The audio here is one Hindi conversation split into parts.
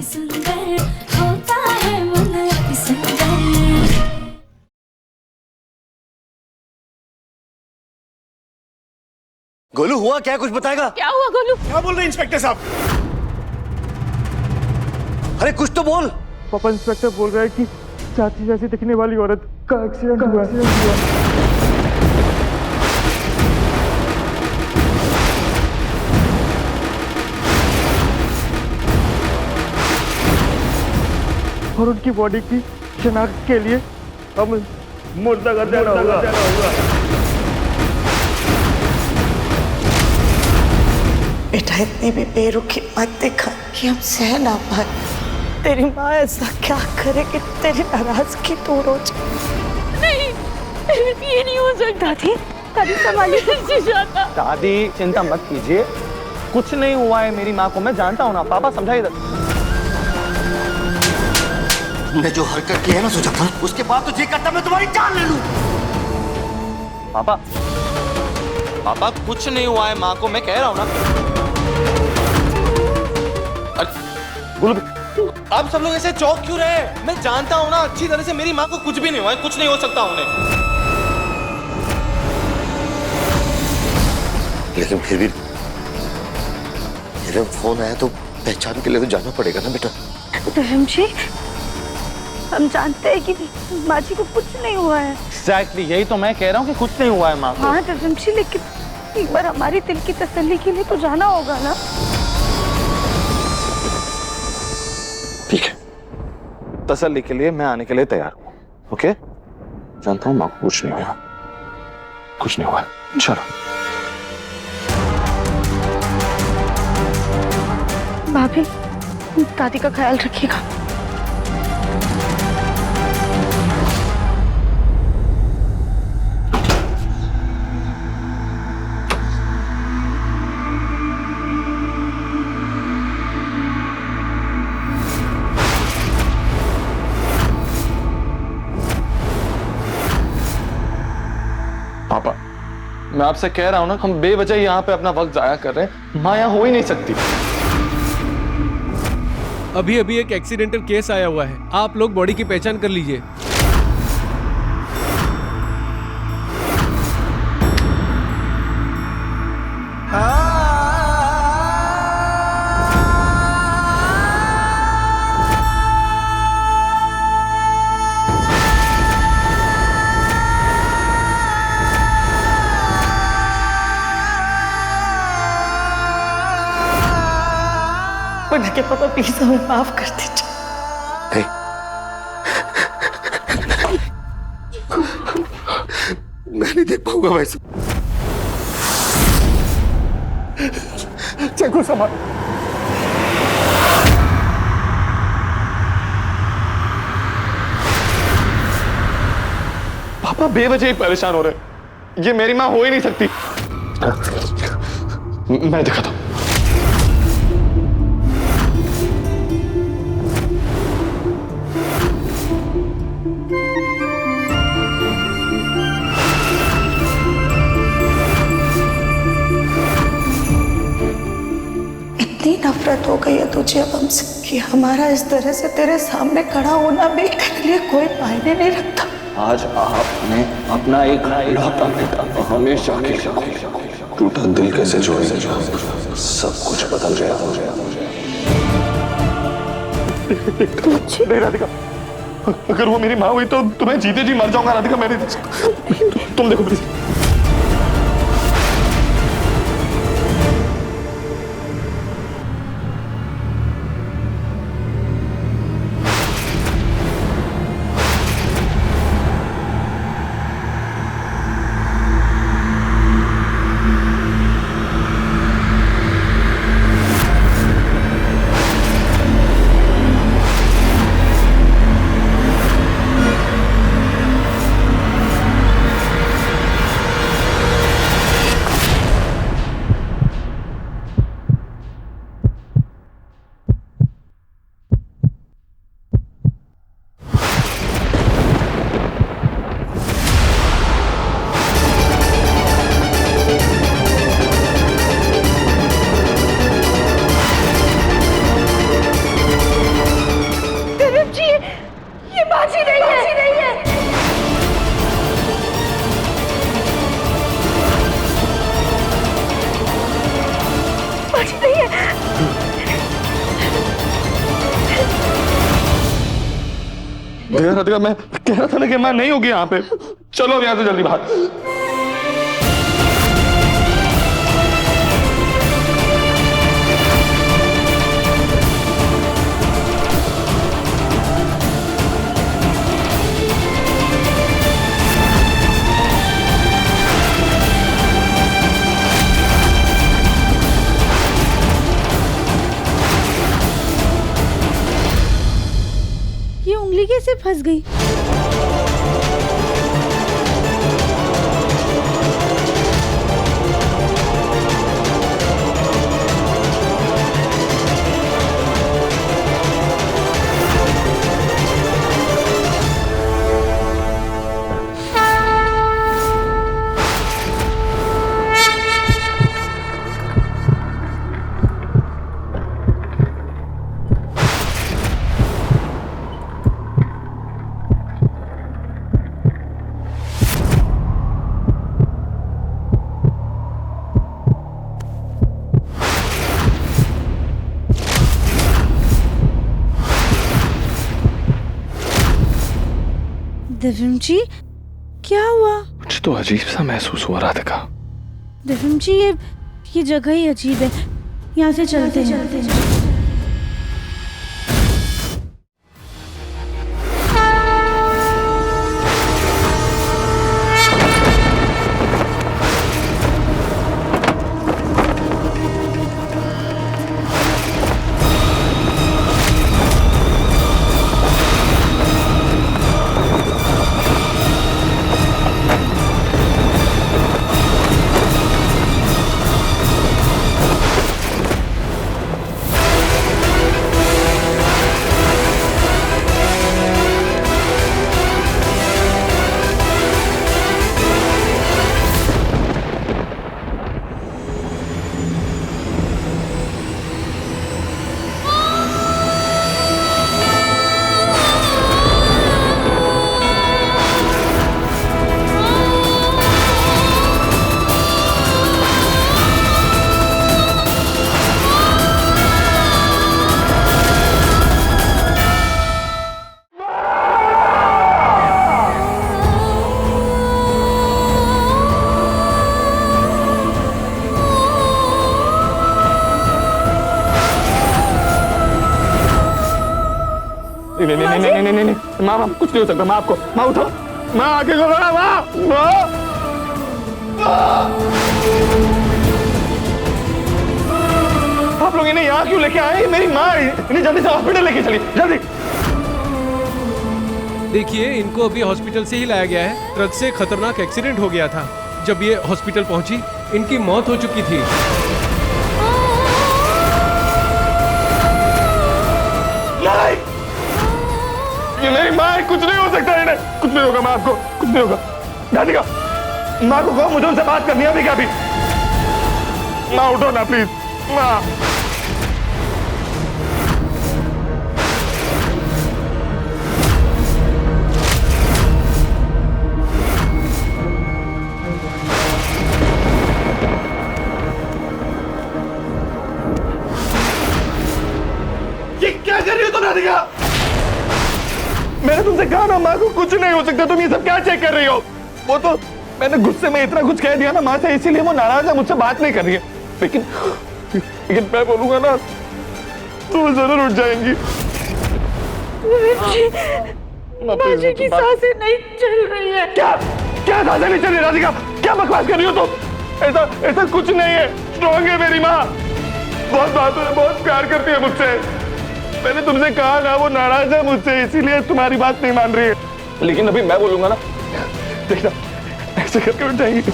सुंदर होता है मन अति सुंदर। गोलू हुआ क्या, कुछ बताएगा? क्या हुआ गोलू? क्या बोल रहे हैं इंस्पेक्टर साहब? अरे कुछ तो बोल। पापा इंस्पेक्टर बोल रहा है कि चाची जैसी दिखने वाली औरत का एक्सीडेंट हुआ। और उनकी बॉडी की शिनाख्त के लिए हम मुर्दा कर देना होगा। बेटा इतनी भी बेरुखी मत दिखा कि हम सह ना पाए। तेरी माँ ऐसा क्या करे कि तेरी नाराजगी दूर हो जाए। नहीं, ये नहीं हो सकता। दादी संभालिए। दादी चिंता मत कीजिए, कुछ नहीं हुआ है मेरी माँ को, मैं जानता हूँ ना। पापा समझाइए। तुमने जो हरकत की है ना सोचा था, उसके बाद तो ये करता मैं तुम्हारी जान ले लूं। पापा पापा कुछ नहीं हुआ है माँ को, मैं कह रहा हूँ ना। गुलू आप सब लोग ऐसे चौंक क्यों रहे? मैं जानता हूँ ना अच्छी तरह से मेरी माँ को कुछ भी नहीं हुआ है, कुछ नहीं हो सकता उन्हें। लेकिन फिर भी मेरा फोन आया तो पहचान के लिए तो जाना पड़ेगा ना बेटा। जी हम जानते हैं कि माँ जी को कुछ नहीं हुआ है। एग्जैक्टली यही तो मैं कह रहा हूँ कि कुछ नहीं हुआ है माँ को। हाँ जी, लेकिन एक बार हमारी दिल की तसल्ली के लिए तो जाना होगा ना। ठीक है, तसल्ली के लिए मैं आने के लिए तैयार हूँ। ओके, जानता हूँ माँ को कुछ नहीं हुआ, कुछ नहीं हुआ। चलो भाभी, दादी का ख्याल रखिएगा। पापा मैं आपसे कह रहा हूं ना, हम बेवजह यहाँ पे अपना वक्त जाया कर रहे हैं। माँ यहाँ हो ही नहीं सकती। अभी अभी एक एक्सीडेंटल केस आया हुआ है, आप लोग बॉडी की पहचान कर लीजिए। के पापा प्लीज हमें माफ कर दीजिए। मैं नहीं देख पाऊंगा वैसे। चेकू संभाल। पापा बेवजह ही परेशान हो रहे, ये मेरी माँ हो ही नहीं सकती। मैं दिखाता हूं। नफरत हो गई है तुझे अब हमसे कि हमारा इस तरह से तेरे सामने खड़ा होना भी तेरे लिए कोई मायने नहीं रखता। आज आपने अपना एक लौता बेटा हमेशा के टूटा दिल कैसे जोड़ेंगे? सब कुछ बदल गया हो गया। नहीं राधिका, अगर वो मेरी माँ हुई तो तुम्हें जीते जी मर जाऊंगा राधिका। मैं नहीं, तुम देखो प्लीज। राधिका मैं कह रहा था ना कि माँ नहीं होगी यहाँ पे। चलो यहाँ से जल्दी बाहर। ये उंगली कैसे फंस गई? दिव्यम जी क्या हुआ? मुझे तो अजीब सा महसूस हुआ राधिका। दिव्यम जी ये जगह ही अजीब है, यहाँ से चलते हैं। नहीं माँ कुछ नहीं हो सकता। माँ आपको माँ उठो, माँ आके करो ना माँ। आप लोग इन्हें यहाँ क्यों लेके आए? मेरी माँ, इन्हें जल्दी से हॉस्पिटल लेके चलिए जल्दी। देखिए इनको अभी हॉस्पिटल से ही लाया गया है। ट्रक से खतरनाक एक्सीडेंट हो गया था। जब ये हॉस्पिटल पहुंची इनकी मौत हो चुकी थी। ये मेरी माँ है, कुछ नहीं हो सकता इन्हें, कुछ नहीं होगा। माँ आपको कुछ नहीं होगा। राधिका माँ को कहो मुझे उनसे बात करनी है अभी क्या भी। माँ उठो ना प्लीज माँ। ये क्या कर रही हो तुम राधिका? मैंने तुमसे कहा ना माँ को कुछ नहीं हो सकता, तुम ये सब क्या चेक कर रही हो? वो तो मैंने गुस्से में इतना कुछ कह दिया ना माँ से, इसीलिए वो नाराज है, मुझसे बात नहीं कर रही है। लेकिन मैं बोलूंगा ना तुम जरूर उठ जाएंगी। माँ जी की सांसें नहीं चल रही है। क्या क्या सांसें नहीं चल रही राधिका? क्या बकवास कर रही हो तुम? ऐसा कुछ नहीं है, स्ट्रॉन्ग है मेरी माँ, बहुत बहादुर है, बहुत प्यार करती है मुझसे। मैंने तुमसे कहा ना वो नाराज है मुझसे, इसीलिए तुम्हारी बात नहीं मान रही है। लेकिन अभी मैं बोलूंगा ना, देखना ऐसे करके उठ जाएंगी।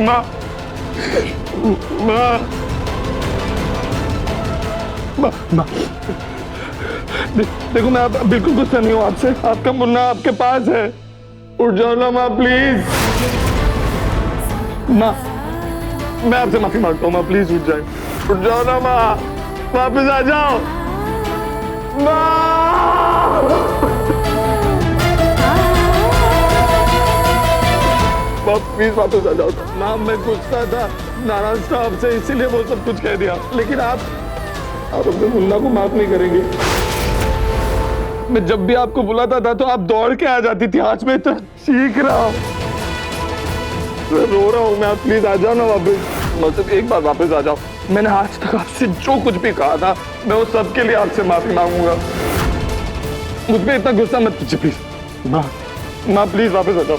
माँ माँ माँ माँ देखो मैं बिल्कुल गुस्सा नहीं हूँ आपसे, आपका मुन्ना आपके पास है। उठ जाओ ना माँ प्लीज। माँ मैं आपसे माफी मांगता हूँ माँ, प्लीज उठ जाए। उठ जाओ ना माँ, वापस आ जाओ माँ। प्लीज वापस आ जाओ माँ। मैं गुस्सा था, नाराज था आपसे, इसीलिए वो सब कुछ कह दिया। लेकिन आप अपने मुन्ना को माफ नहीं करेंगे। मैं जब भी आपको बुलाता था तो आप दौड़ के आ जाती थी, आज मैं इतना सीख रहा हूँ, मैं रो रहा हूँ। मैं आप प्लीज आ जाओ ना वापस, मतलब एक बार वापस आ जाओ। मैंने आज तक आपसे जो कुछ भी कहा था मैं उस सब के लिए आपसे माफी मांगूंगा। मुझ पे इतना गुस्सा मत कीजिए प्लीज। माँ प्लीज वापस आ जाओ।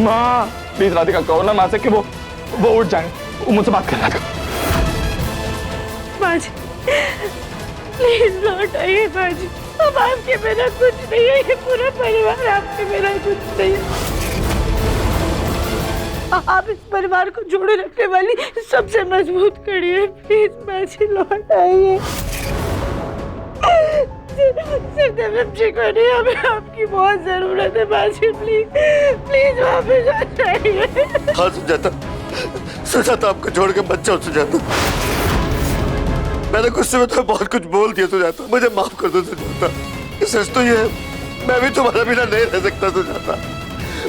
माँ प्लीज राधिका कहो ना माँ से कि वो उठ जाए, वो मुझसे बात करना था। माँ जी प्लीज लौट आइए माँ जी, अब आपके बिना कुछ नहीं है, ये पूरा परिवार आपके बिना कुछ नहीं है। आप इस परिवार को जोड़े रखने वाली सबसे मजबूत कड़ी है। प्लीज माँ जी लौट आइए। सिर्फ देवजी को नहीं, हमें आपकी बहुत जरूरत है माँ जी, प्लीज वापस आ जाइए। हाँ सुजाता आपको छोड़ के मत जाओ सुजाता। मैंने गुस्से में तुम्हें बहुत कुछ बोल दिया सुजाता, मुझे माफ कर दो सुजाता। सच तो ये है मैं भी तुम्हारा बिना नहीं रह सकता सुजाता।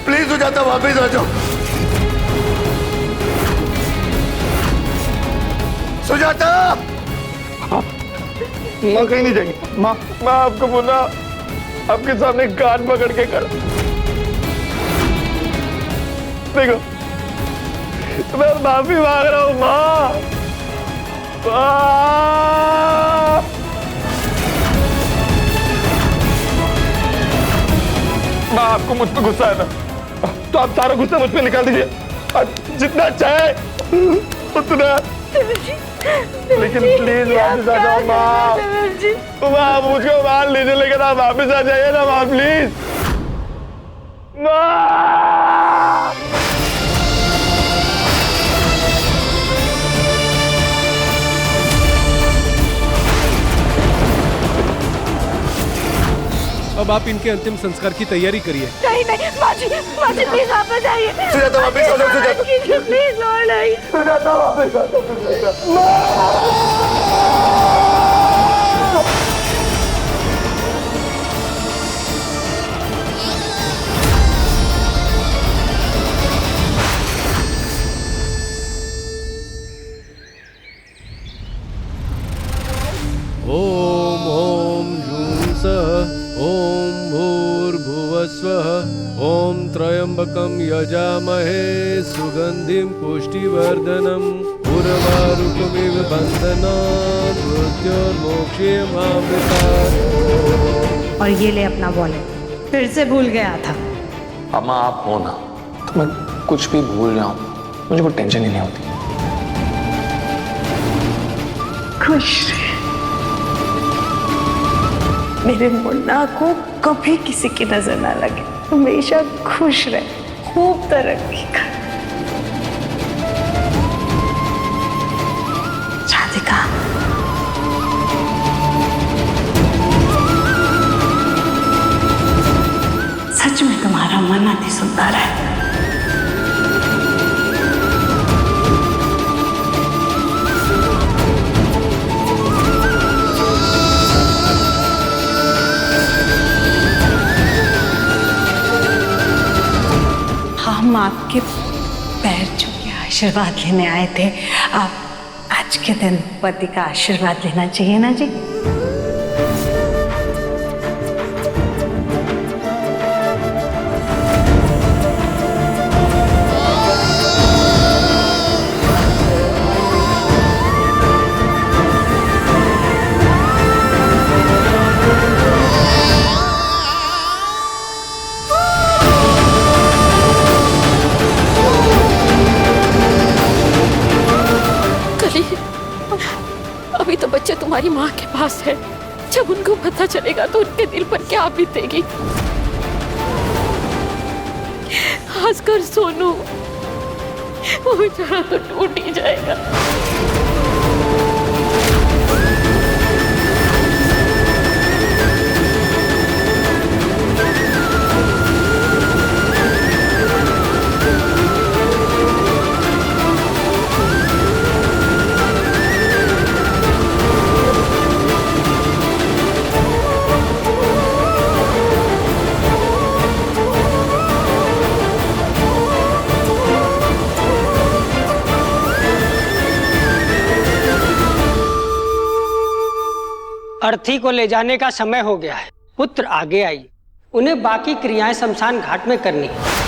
प्लीज सुजाता वापस आ जाओ। सुजाता माँ कहीं नहीं जाएगी। माँ आपको बोला आपके सामने कान पकड़ के कर देखो, मैं माफी मांग रहा हूँ माँ। माँ आपको मुझ पर गुस्सा है ना, तो आप सारा गुस्सा मुझ पे निकाल दीजिए, जितना चाहे उतना। लेकिन प्लीज वापस आ जाओ माँ। माँ मुझको मान लीजिए, लेकिन आप वापस आ जाइए ना माँ प्लीज। माँ अब आप इनके अंतिम संस्कार की तैयारी करिए। नहीं माँ जी प्लीज वापस आइए। सुजाता वापस आ जाओ सुजाता। प्लीज लौट आइए। सुजाता वापस आ जाओ सुजाता। ओम ओम जूं सः ओम भूर्भुवस्वः ओम त्र्यंबकं यजामहे सुगंधिं पुष्टिवर्धनम् उर्वारुकमिव बन्धनात् मृत्योर्मोक्षयमामृतात्। और ये ले अपना वॉलेट, फिर से भूल गया था। अम्मा आप हो ना तो मैं कुछ भी भूल जाऊं, मुझे कोई टेंशन ही नहीं होती। खुश मेरे मुन्ना को कभी किसी की नजर ना लगे, हमेशा खुश रहे, खूब तरक्की कर। राधिका सच में तुम्हारा मन अति सुंदर है। हम आपके पैर छू के आशीर्वाद लेने आए थे। आप आज के दिन पति का आशीर्वाद लेना चाहिए ना जी। अभी तो बच्चा तुम्हारी माँ के पास है, जब उनको पता चलेगा तो उनके दिल पर क्या बीतेगी। खासकर सोनू, वो बेचारा तो टूट ही जाएगा। अर्थी को ले जाने का समय हो गया है। पुत्र आगे आई, उन्हें बाकी क्रियाएं शमशान घाट में करनी है।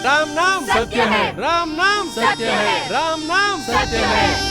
राम नाम सत्य है, राम नाम सत्य है, राम नाम सत्य है।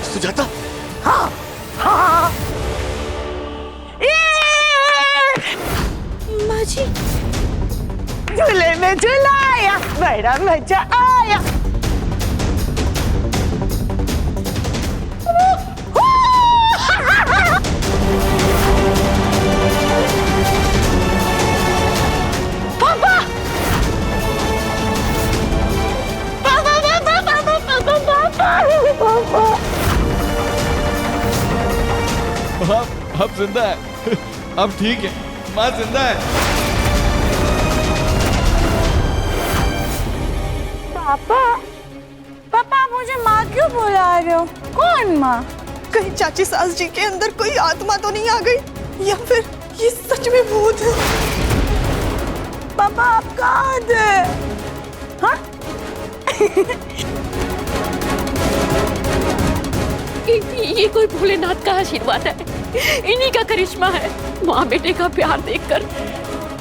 सुजाता, माँ जी, झूले में झुलाया, बड़ा मजा आया। पापा, अब जिंदा है, अब ठीक है, माँ जिंदा है। पापा, पापा आप मुझे माँ क्यों बुला रहे हो? कौन माँ? कहीं चाची सास जी के अंदर कोई आत्मा तो नहीं आ गई, या फिर ये सच में भूत है? पापा आप कहाँ थे? हाँ? ये कोई भोलेनाथ का आशीर्वाद है, इन्हीं का करिश्मा है। माँ बेटे का प्यार देखकर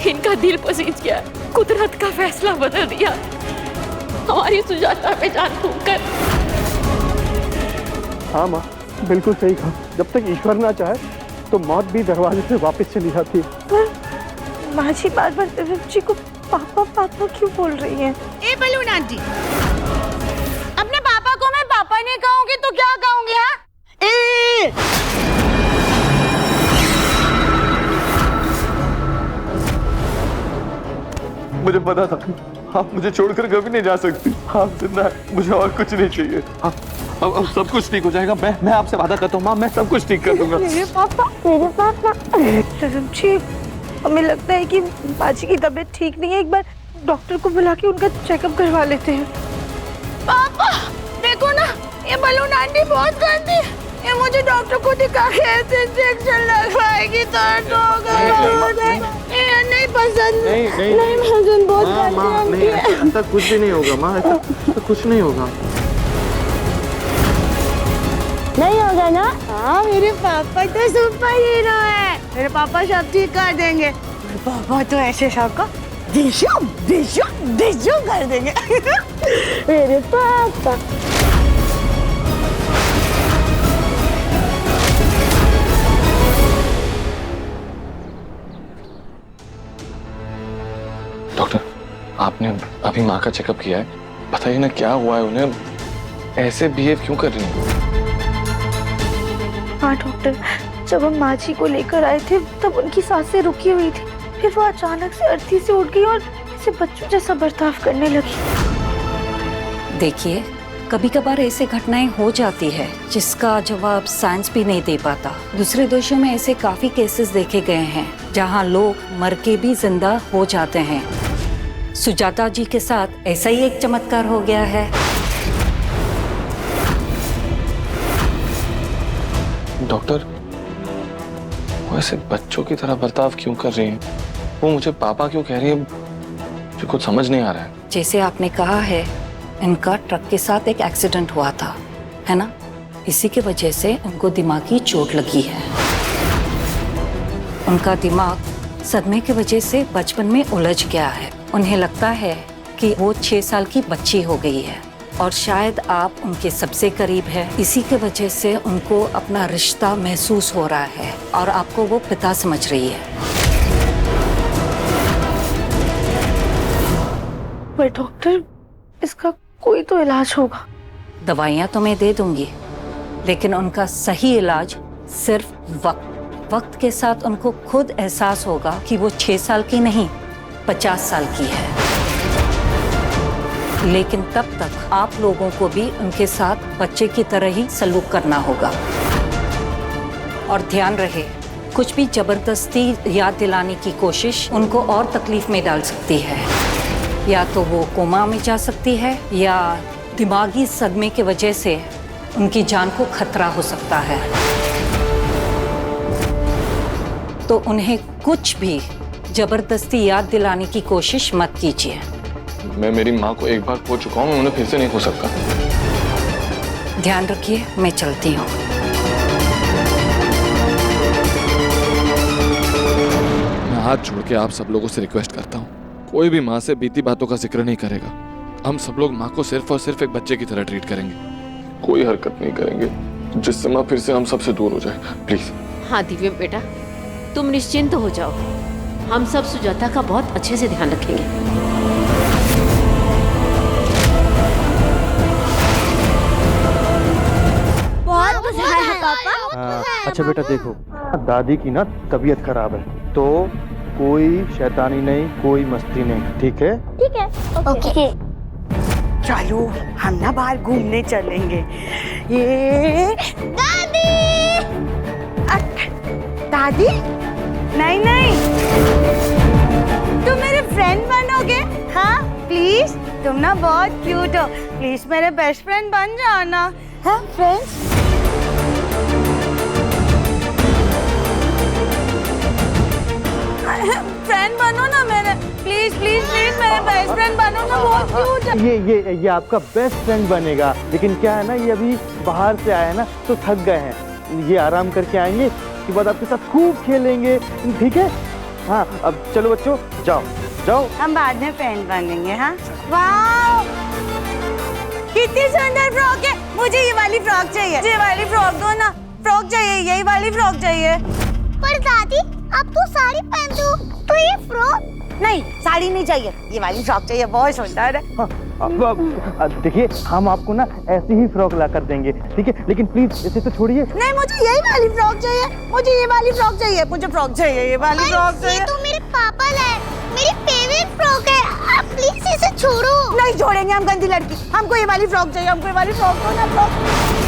इनका दिल पसीज गया, कुदरत का फैसला बदल दिया। हमारी सुजाता पे जान फूंककर। हाँ माँ, बिल्कुल सही कहा। जब तक ईश्वर ना चाहे तो मौत भी दरवाजे से वापस चली जाती है। पर माँ जी बार बार जी को पापा पापा क्यों बोल रही है? ए बलून आंटी, अपने पापा को मैं पापा नहीं कहूंगी तो क्या कहूंगी? हाँ, मुझे पता था आप मुझे छोड़कर कभी नहीं जा सकती। आप जिंदा है, मुझे और कुछ नहीं चाहिए। अब सब कुछ ठीक हो जाएगा। मैं आपसे वादा करता हूँ माँ, मैं सब कुछ ठीक कर दूंगा। मेरे पापा, मेरे पापा। जी, हमें लगता है कि बाजी की तबीयत ठीक नहीं है। एक बार डॉक्टर को बुला के उनका चेकअप करवा लेते हैं। पापा देखो ना, ये बलून आंटी बहुत गंदी है। ये मुझे डॉक्टर को दिखा के ऐसे इंजेक्शन लगवाएगी तो ये नहीं पसंद। नहीं पसंद, बहुत गंदी है। ऐसा कुछ भी नहीं होगा माँ, ऐसा कुछ नहीं होगा। नहीं होगा ना? हाँ, मेरे पापा तो सुपर हीरो है। मेरे पापा सब ठीक कर देंगे। मेरे पापा तो ऐसे सबका डिशुम डिशुम डिशुम कर देंगे। मेरे पापा। डॉक्टर, आपने अभी माँ का चेकअप किया है, बताइए ना क्या हुआ है उन्हें, ऐसे बिहेव क्यों कर रही हैं? हाँ डॉक्टर, जब हम माँ जी को लेकर आए थे तब उनकी सांसें रुकी हुई थी, फिर वो अचानक से अर्थी से उठ गई और ऐसे बच्चों जैसा बर्ताव करने लगी। देखिए, कभी कभार ऐसी घटनाएं हो जाती है जिसका जवाब साइंस भी नहीं दे पाता। दूसरे देशों में ऐसे काफी केसेस देखे गए हैं जहां लोग मर के भी जिंदा हो जाते हैं। सुजाता जी के साथ ऐसा ही एक चमत्कार हो गया है। डॉक्टर, वो ऐसे बच्चों की तरह बर्ताव क्यों कर रही हैं? वो मुझे पापा क्यों कह रही है? मुझे कुछ समझ नहीं आ रहा है। जैसे आपने कहा है, इनका ट्रक के साथ एक एक्सीडेंट हुआ था, है ना? इसी के वजह से उनको दिमागी चोट लगी है। उनका दिमाग सदमे की वजह से बचपन में उलझ गया है। उन्हें लगता है कि वो 6 साल की बच्ची हो गई है और शायद आप उनके सबसे करीब है। इसी के वजह से उनको अपना रिश्ता महसूस हो रहा है और आपको वो पिता समझ रही है। पर डॉक्टर, इसका कोई तो इलाज होगा। दवाइयाँ तो मैं दे दूंगी, लेकिन उनका सही इलाज सिर्फ वक्त के साथ उनको खुद एहसास होगा कि वो 6 साल की नहीं 50 साल की है। लेकिन तब तक आप लोगों को भी उनके साथ बच्चे की तरह ही सलूक करना होगा। और ध्यान रहे, कुछ भी जबरदस्ती याद दिलाने की कोशिश उनको और तकलीफ में डाल सकती है। या तो वो कोमा में जा सकती है या दिमागी सदमे की वजह से उनकी जान को खतरा हो सकता है। तो उन्हें कुछ भी जबरदस्ती याद दिलाने की कोशिश मत कीजिए। मैं मेरी माँ को एक बार खो चुका हूँ, मैं उन्हें फिर से नहीं खो सकता। ध्यान रखिए, मैं चलती हूँ। मैं हाथ जोड़ के आप सब लोगों से रिक्वेस्ट करता हूँ, कोई भी माँ से बीती बातों का जिक्र नहीं करेगा। हम सब लोग माँ को सिर्फ और सिर्फ एक बच्चे की तरह ट्रीट करेंगे। कोई हरकत नहीं करेंगे जिससे माँ फिर से हम सबसे दूर हो जाए, प्लीज। हाँ दिव्य बेटा, तुम निश्चिंत हो जाओ। हम सब सुजाता का बहुत अच्छे से ध्यान रखेंगे। बहुत मजा आया पापा। अच्छा बेटा देखो, दादी की ना तबीयत खराब है, तो कोई शैतानी नहीं, कोई मस्ती नहीं, ठीक है? ठीक है, ओके। चलो हम ना बाहर घूमने चलेंगे। ये दादी! दादी? नहीं नहीं, तुम मेरे फ्रेंड बनोगे? हाँ प्लीज, तुम ना बहुत क्यूट हो, प्लीज मेरे बेस्ट फ्रेंड बन जाओ ना। हाँ फ्रेंड्स। फ्रेंड बनो ना मेरे, प्लीज प्लीज प्लीज मेरे बेस्ट फ्रेंड बनो ना, बहुत क्यूट है। ये आपका बेस्ट फ्रेंड बनेगा, लेकिन क्या है ना, ये अभी बाहर से आया है ना, तो थक गए हैं। ये आराम करके आएंगे, उसके बाद आपके साथ खूब खेलेंगे, ठीक है? हाँ अब चलो बच्चों, जाओ जाओ। हम बाद में फ्रेंड बनेंगे। हाँ वाह, कितनी सुंदर फ्रॉक है। मुझे ये वाली फ्रॉक चाहिए, ये वाली फ्रॉक दो ना। फ्रॉक चाहिए, यही वाली फ्रॉक चाहिए। पर दादी, अब तो साड़ी पहन दो, तो ये फ्रॉक? नहीं, साड़ी नहीं चाहिए, ये वाली फ्रॉक चाहिए, बहुत सुंदर है। अब देखिए, हम आपको ना ऐसी ही फ्रॉक ला कर देंगे, ठीक है? लेकिन प्लीज इसे तो छोड़िए। नहीं, मुझे यही वाली फ्रॉक चाहिए, मुझे ये वाली फ्रॉक चाहिए, मुझे फ्रॉक चाहिए, ये वाली फ्रॉक चाहिए। ये तो मेरे पापा लाए, मेरी फेवरेट फ्रॉक है, आप प्लीज इसे छोड़ो। नहीं छोड़ेंगे हम, गंदी लड़की। हमको ये वाली फ्रॉक चाहिए, हमको ये वाली फ्रॉक दो ना, फ्रॉक।